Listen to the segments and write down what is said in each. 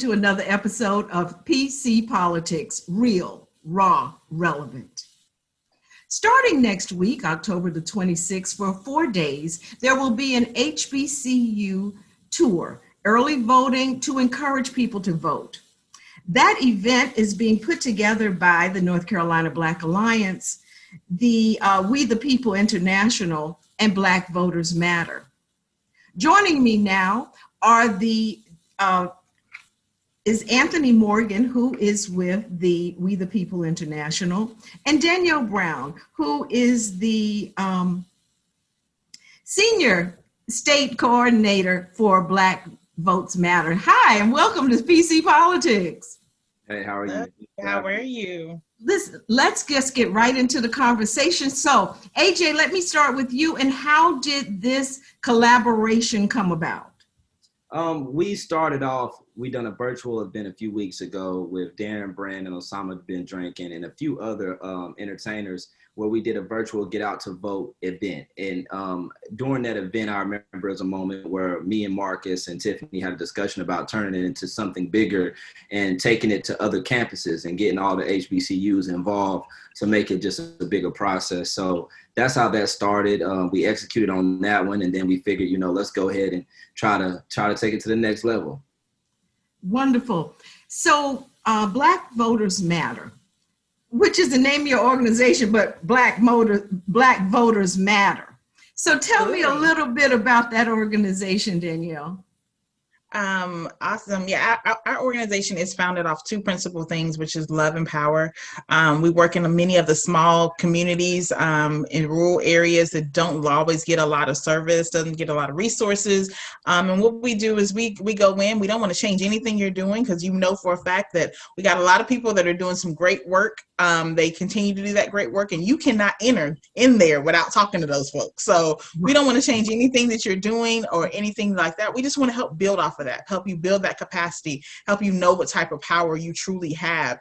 to another episode of PC Politics, Real, Raw, Relevant. Starting next week, October the 26th, for 4 days, there will be an HBCU tour, early voting to encourage people to vote. That event is being put together by the North Carolina Black Alliance, the We the People International, and Black Voters Matter. Joining me now are is Anthony Morgan, who is with the We the People International, and Danielle Brown, who is the Senior State Co-ordinator for Black Votes Matter. Hi, and welcome to PC Politics. Hey, how are you? How are you? Let's just get right into the conversation. So, AJ, let me start with you. And how did this collaboration come about? We started off, we done a virtual event a few weeks ago with Darren Brand and Osama bin Drinking and a few other entertainers, where we did a virtual Get Out to Vote event. And during that event, I remember there was a moment where me and Marcus and Tiffany had a discussion about turning it into something bigger and taking it to other campuses and getting all the HBCUs involved to make it just a bigger process. So that's how that started. We executed on that one, and then we figured, let's go ahead and try to take it to the next level. Wonderful. So Black Voters Matter, which is the name of your organization, but Black Voters Matter. So tell me a little bit about that organization, Danielle. Awesome. Yeah, our organization is founded off two principal things, which is love and power. We work in many of the small communities in rural areas that don't always get a lot of service, doesn't get a lot of resources. And what we do is we go in, we don't want to change anything you're doing, because for a fact that we got a lot of people that are doing some great work. They continue to do that great work, and you cannot enter in there without talking to those folks. So we don't want to change anything that you're doing or anything like that. We just want to help build off of that, help you build that capacity, help you know what type of power you truly have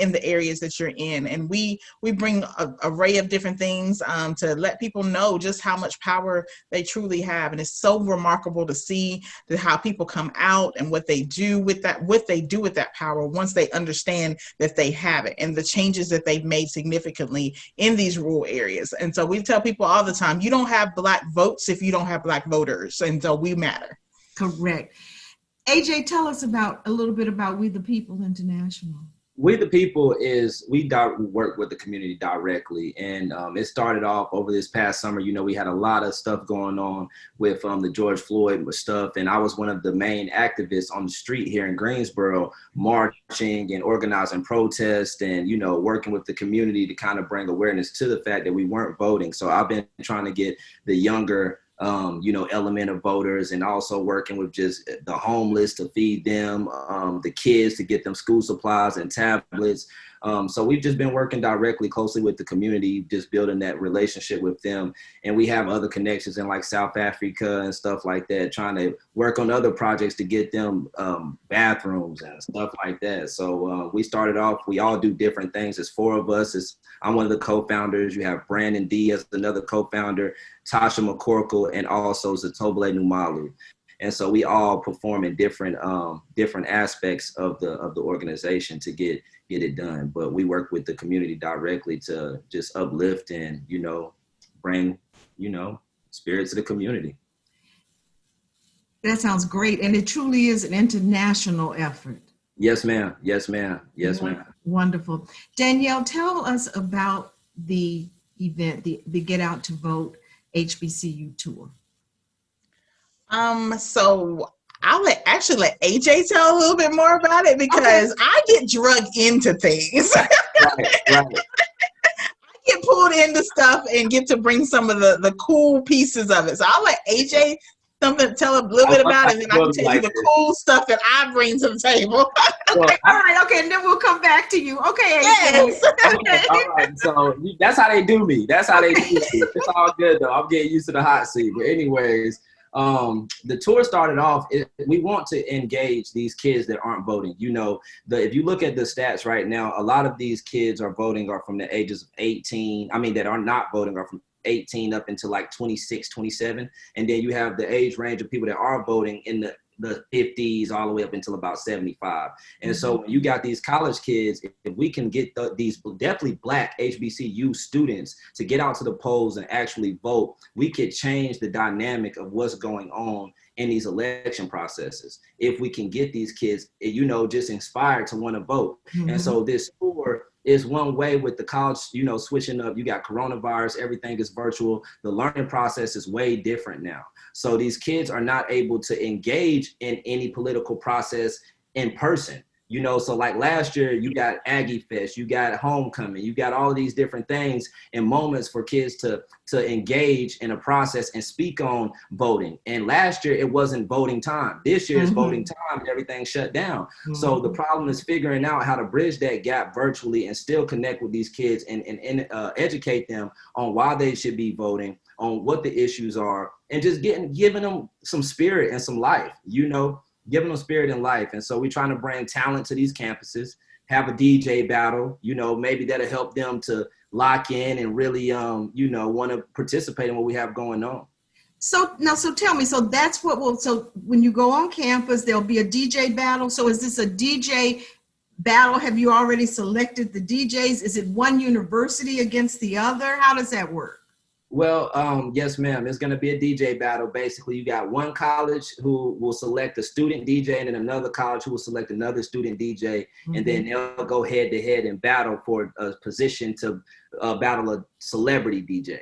in the areas that you're in. And we bring an array of different things to let people know just how much power they truly have. And it's so remarkable to see how people come out and what they do with that power once they understand that they have it, and the changes that they've made significantly in these rural areas. And so we tell people all the time, you don't have Black votes if you don't have Black voters. And so we matter. Correct. AJ, tell us a little bit about We the People International. We the People we work with the community directly, and it started off over this past summer. We had a lot of stuff going on with the George Floyd stuff, and I was one of the main activists on the street here in Greensboro, marching and organizing protests and working with the community to kind of bring awareness to the fact that we weren't voting. So I've been trying to get the younger element of voters, and also working with just the homeless to feed them, the kids to get them school supplies and tablets. So we've just been working directly closely with the community, just building that relationship with them. And we have other connections in like South Africa and stuff like that, trying to work on other projects to get them bathrooms and stuff like that. So we started off, we all do different things. There's 4 of us. I'm one of the co-founders. You have Brandon D as another co-founder, Tasha McCorkle, and also Zatobele Numalu. And so we all perform in different aspects of the organization to get it done. But we work with the community directly to just uplift and, bring, spirits to the community. That sounds great. And it truly is an international effort. Yes, ma'am. Yes, ma'am. Yes, ma'am. Wonderful. Danielle, tell us about the event, the Get Out to Vote HBCU tour. So I'll let AJ tell a little bit more about it, because I get drugged into things. Right. I get pulled into stuff and get to bring some of the cool pieces of it. So I'll let AJ tell a little bit about it, and then I can tell you the cool stuff that I bring to the table. All right, and then we'll come back to you. Okay, yes. Okay. All right, so that's how they do me. It's all good though. I'm getting used to the hot seat. But anyways, the tour started off, we want to engage these kids that aren't voting. If you look at the stats right now, a lot of these kids are from the ages of 18. That are not voting are from 18 up into like 26, 27. And then you have the age range of people that are voting in the 50s all the way up until about 75. And so when you got these college kids, if we can get these definitely Black HBCU students to get out to the polls and actually vote, we could change the dynamic of what's going on in these election processes. If we can get these kids, you know, just inspired to want to vote. And so this tour is one way with the college, you know, switching up. You got coronavirus, everything is virtual. The learning process is way different now. So these kids are not able to engage in any political process in person. You know, so like last year, you got Aggie Fest, you got homecoming, you got all of these different things and moments for kids to engage in a process and speak on voting. And last year, it wasn't voting time. This year is voting time and everything shut down. So the problem is figuring out how to bridge that gap virtually and still connect with these kids and educate them on why they should be voting, on what the issues are, and just giving them some spirit and some life, you know, giving them spirit and life. And so we're trying to bring talent to these campuses, have a DJ battle, you know, maybe that'll help them to lock in and really, you know, want to participate in what we have going on. So now, so tell me, so that's what so when you go on campus, there'll be a DJ battle. So is this a DJ battle? Have you already selected the DJs? Is it one university against the other? How does that work? Well, yes, ma'am. It's going to be a DJ battle. Basically, you got one college who will select a student DJ and then another college who will select another student DJ. And then they'll go head to head and battle for a position to battle a celebrity DJ.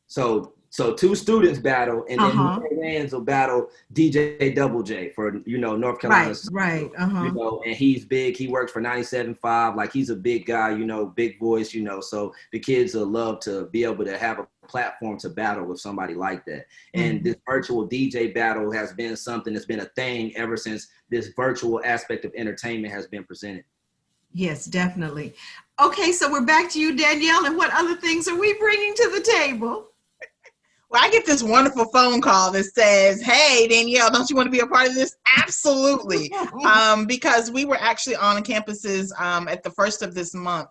So two students battle, and then whoever wins will battle DJ Double J for, you know, North Carolina. Right. You know, and he's big. He works for 97.5. Like, he's a big guy, you know, big voice, you know. So the kids will love to be able to have a platform to battle with somebody like that. And this virtual DJ battle has been something that's been a thing ever since this virtual aspect of entertainment has been presented. Yes, definitely. Okay, so we're back to you, Danielle. And what other things are we bringing to the table? Well, I get this wonderful phone call that says, hey, Danielle, don't you want to be a part of this? Absolutely. Because we were actually on campuses at the first of this month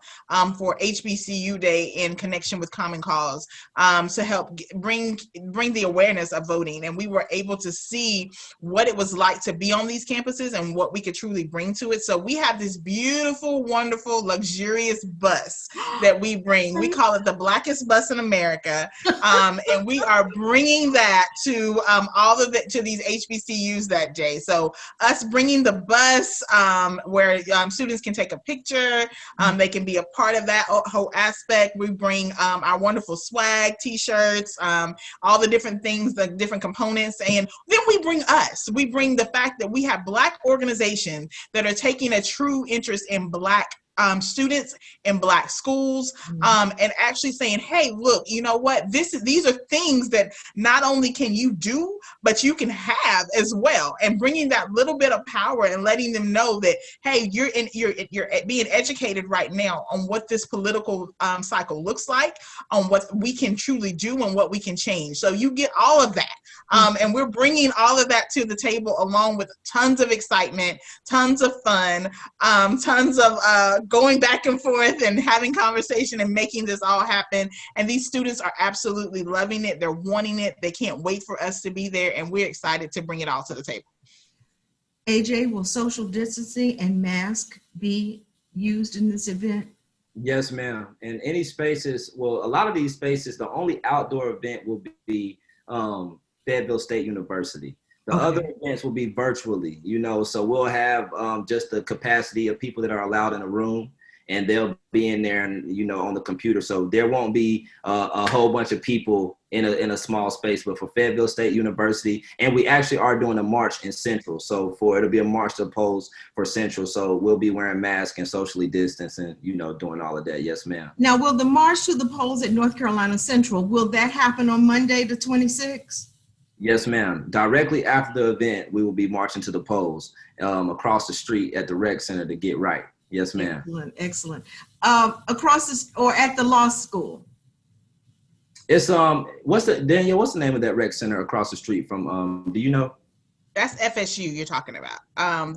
for HBCU Day in connection with Common Cause to help bring the awareness of voting. And we were able to see what it was like to be on these campuses and what we could truly bring to it. So we have this beautiful, wonderful, luxurious bus that we bring. We call it the Blackest Bus in America. And we are bringing that to to these HBCUs that day. So us bringing the bus where students can take a picture, they can be a part of that whole aspect. We bring our wonderful swag, t-shirts, all the different things, the different components, and then we bring us. We bring the fact that we have Black organizations that are taking a true interest in Black students in Black schools, and actually saying, hey, look, you know what? These are things that not only can you do, but you can have as well. And bringing that little bit of power and letting them know that, hey, you're being educated right now on what this political cycle looks like, on what we can truly do and what we can change. So you get all of that. And we're bringing all of that to the table, along with tons of excitement, tons of fun, tons of going back and forth and having conversation and making this all happen. And these students are absolutely loving it. They're wanting it. They can't wait for us to be there. And we're excited to bring it all to the table. AJ, will social distancing and mask be used in this event? Yes, ma'am. And any spaces, well, a lot of these spaces, the only outdoor event will be Fayetteville State University. The other events will be virtually, you know, so we'll have just the capacity of people that are allowed in a room, and they'll be in there and, you know, on the computer. So there won't be a whole bunch of people in a small space, but for Fayetteville State University, and we actually are doing a march in Central. So it'll be a march to polls for Central. So we'll be wearing masks and socially distancing, you know, doing all of that. Yes, ma'am. Now, will the march to the polls at North Carolina Central, will that happen on Monday the 26th? Yes, ma'am. Directly after the event, we will be marching to the polls across the street at the rec center to get right. Yes, ma'am. Excellent. Or at the law school? It's Danielle, what's the name of that rec center across the street from, do you know? That's FSU you're talking about.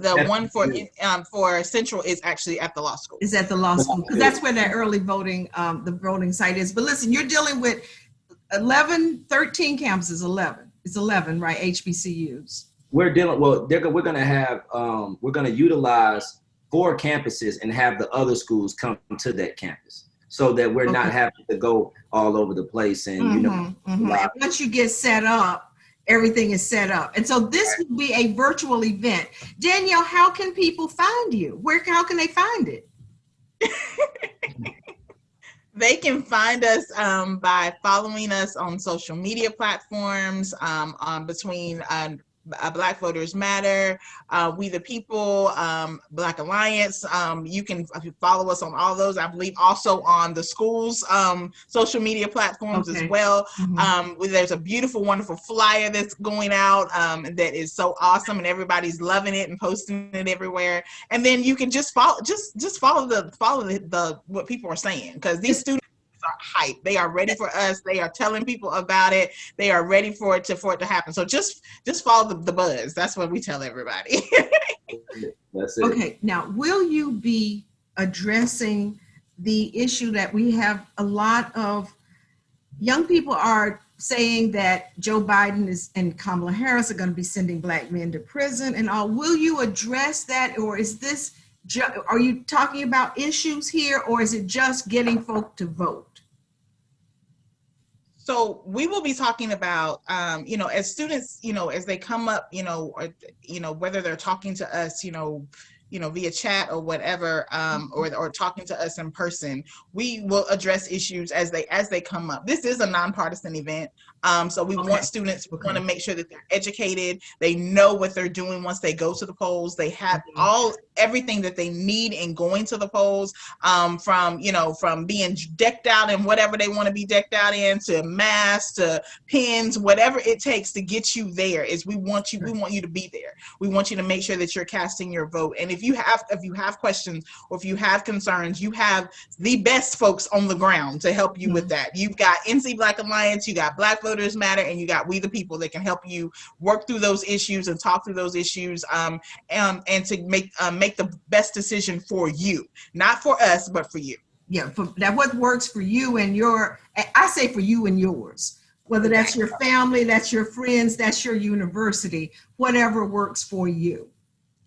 The one for Central is actually at the law school. Is at the law school, because that's where that early voting, the voting site is. But listen, you're dealing with 13 campuses, 11. It's 11, right? HBCUs. we're dealing. Well, we're going to have we're going to utilize 4 campuses and have the other schools come to that campus, so that we're not having to go all over the place. And And once you get set up, everything is set up. And so this will be a virtual event. Danielle, how can people find you? How can they find it? They can find us by following us on social media platforms, between Black Voters Matter, We the People, Black Alliance. You can follow us on all those. I believe also on the school's social media platforms as well. There's a beautiful, wonderful flyer that's going out that is so awesome, and everybody's loving it and posting it everywhere. And then you can just follow the what people are saying, because these students are hype. They are ready for us. They are telling people about it. They are ready for it to happen. So just follow the buzz. That's what we tell everybody. That's it. Okay. Now, will you be addressing the issue that we have a lot of young people are saying that Joe Biden and Kamala Harris are going to be sending Black men to prison and all? Will you address that, or is this are you talking about issues here, or is it just getting folk to vote? So we will be talking about, as students, as they come up, or, whether they're talking to us, via chat or whatever, or talking to us in person, we will address issues as they come up. This is a nonpartisan event. So we want students, we want to make sure that they're educated. They know what they're doing once they go to the polls. They have everything that they need in going to the polls, from being decked out in whatever they want to be decked out in, to masks, to pins, whatever it takes to get you there. We want you to be there. We want you to make sure that you're casting your vote. And if you have questions, or if you have concerns, you have the best folks on the ground to help you with that. You've got NC Black Alliance, you got Black Voters Matter, and you got We the People that can help you work through those issues and talk through those issues, and to make the best decision for you, not for us, but for you. Yeah, that what works for you and I say for you and yours, whether that's your family, that's your friends, that's your university, whatever works for you.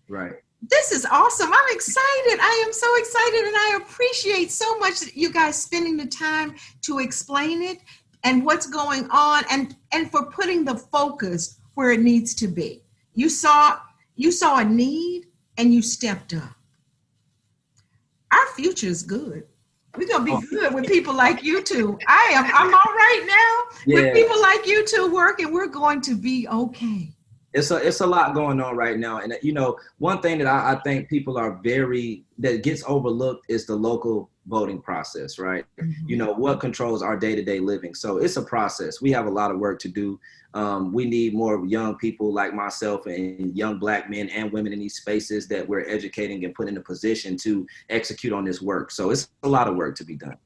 Right. This is awesome. I'm excited. I am so excited, and I appreciate so much that you guys spending the time to explain it and what's going on, and for putting the focus where it needs to be. You saw a need and you stepped up. Our future is good. We're gonna be good with people like you two. I'm all right now with people like you two working. We're going to be okay. It's a lot going on right now. And, one thing that I think people that gets overlooked is the local voting process, right? What controls our day-to-day living. So it's a process. We have a lot of work to do. We need more young people like myself and young Black men and women in these spaces that we're educating and put in a position to execute on this work. So it's a lot of work to be done.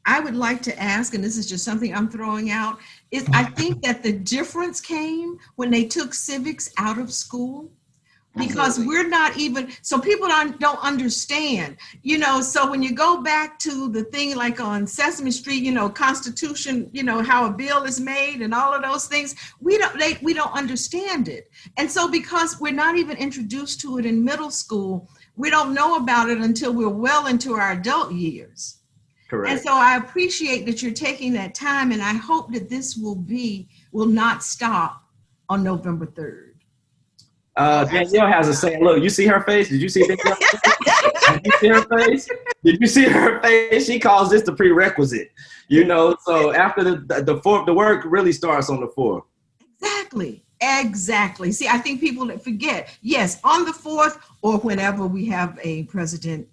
I would like to ask, and this is just something I'm throwing out, is I think that the difference came when they took civics out of school, because we're not even, so people don't understand, so when you go back to the thing like on Sesame Street, Constitution, how a bill is made and all of those things, we don't understand it. And so because we're not even introduced to it in middle school, we don't know about it until we're well into our adult years. Correct. And so I appreciate that you're taking that time, and I hope that this will not stop on November 3rd. Danielle has a saying. Look, you see her face? Did you see Danielle? Did you see her face? Did you see her face? She calls this the prerequisite. So after the fourth, the work really starts on the 4th. Exactly. See, I think people forget. Yes, on the 4th, or whenever we have a president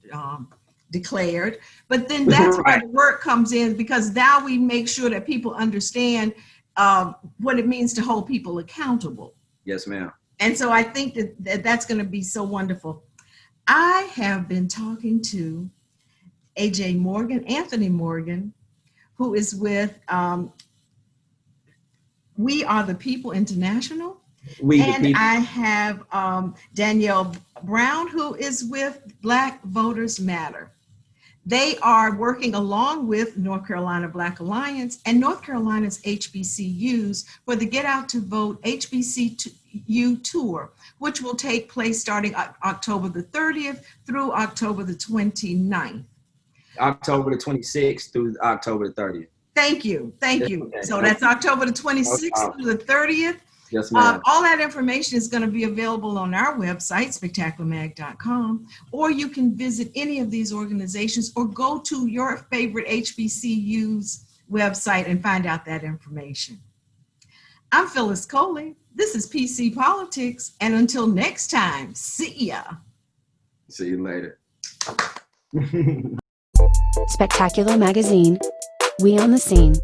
declared, but then that's where the work comes in, because now we make sure that people understand what it means to hold people accountable. Yes, ma'am. And so I think that's going to be so wonderful. I have been talking to A.J. Morgan, Anthony Morgan, who is with We Are the People International. I have Danielle Brown, who is with Black Voters Matter. They are working along with North Carolina Black Alliance and North Carolina's HBCUs for the Get Out to Vote HBCU tour, which will take place starting October the 30th through October the 29th. October the 26th through October the 30th. Thank you. Thank you. Okay. So that's October the 26th through the 30th. Yes, ma'am. All that information is going to be available on our website, spectacularmag.com, or you can visit any of these organizations or go to your favorite HBCU's website and find out that information. I'm Phyllis Coley. This is PC Politics. And until next time, see ya. See you later. Spectacular Magazine. We on the scene.